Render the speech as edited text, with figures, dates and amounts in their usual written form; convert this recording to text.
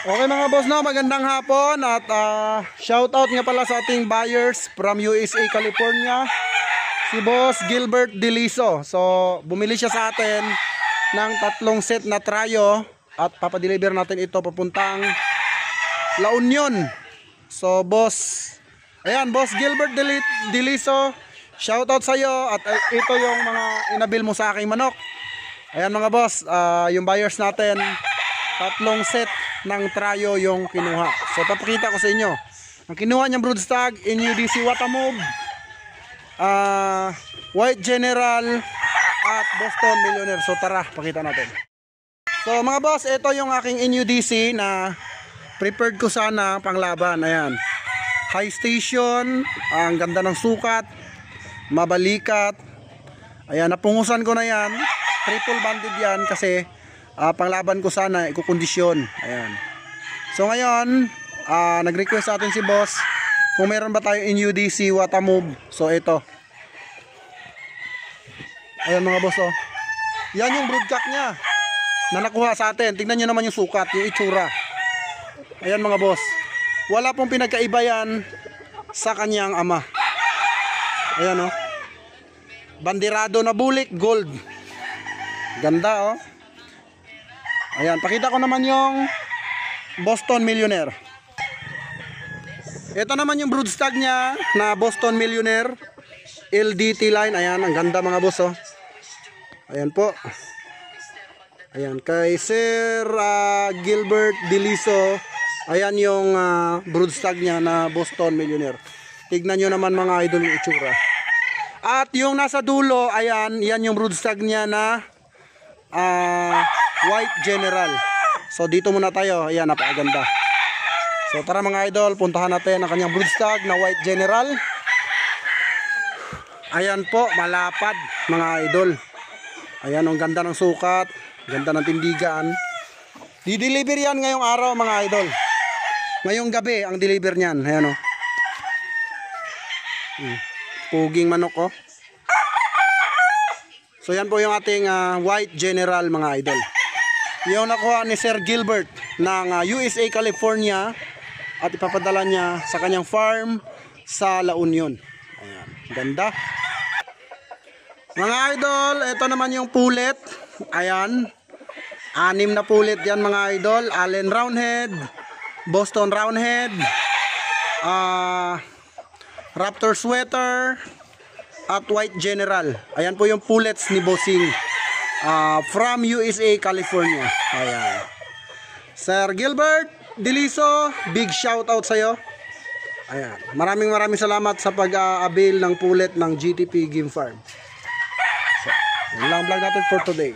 Okay mga boss, no, magandang hapon at shoutout nga pala sa ating buyers from USA, California, si Boss Gilbert Deliso. So bumili siya sa atin ng 3 set na Trayo at papadeliver natin ito papuntang La Union. So boss, ayan, Boss Gilbert Deliso, shoutout sa iyo at ito yung mga inabil mo sa aking manok. Ayan mga boss, yung buyers natin 3 set ng Trayo yung kinuha. So papakita ko sa inyo. Ang kinuha niyang broodstag, NUDC Watamove, White General at Boston Millionaire. So tara, pakita natin. So mga boss, ito yung aking NUDC na prepared ko sana panglaban. Ayan, high station, ang ganda ng sukat, mabalikat. Ayan, napungusan ko na yan. Triple banded yan kasi panglaban ko sana, ikukondisyon. Ayan. So ngayon, nag-request sa atin si boss kung meron ba tayong NUDC Watamove. So ito. Ayan mga boss, oh. Yan yung broodcock niya na nakuha sa atin. Tingnan nyo naman yung sukat, yung itsura. Ayan mga boss. Wala pong pinagkaiba yan sa kanyang ama. Ayan, oh. Bandirado na bulik, gold. Ganda, oh. Ayan, pakita ko naman yung Boston Millionaire. Ito naman yung broodstag niya na Boston Millionaire LDT line. Ayan, ang ganda mga boss, oh. Ayan po. Ayan, kay Sir Gilbert Deliso. Ayan yung broodstag niya na Boston Millionaire. Tignan nyo naman mga idol yung itsura. At yung nasa dulo, ayan, yan yung broodstag niya na White General. So dito muna tayo. Ayan, napakaganda. So tara mga idol, puntahan natin ang kanyang broodstag na White General. Ayan po, malapad mga idol. Ayan, ang ganda ng sukat, ganda ng tindigan. Di-deliver yan ngayong araw mga idol. Ngayong gabi ang deliver niyan. Ayan, oh. Puging manok, oh. So yan po yung ating White General mga idol. Yung nakuha ni Sir Gilbert ng USA, California at ipapadala niya sa kanyang farm sa La Union. Ayan, ganda. Mga idol, ito naman yung pulet. Ayan, 6 na pulet yan mga idol. Allen Roundhead, Boston Roundhead, Raptor Sweater at White General. Ayan po yung pullets ni Bossing from USA, California. Ayan, Sir Gilbert Deliso, big shout out sa iyo. Ayan, maraming salamat sa pag-avail ng pullet ng GTP Game Farm. So, yun lang vlog natin for today.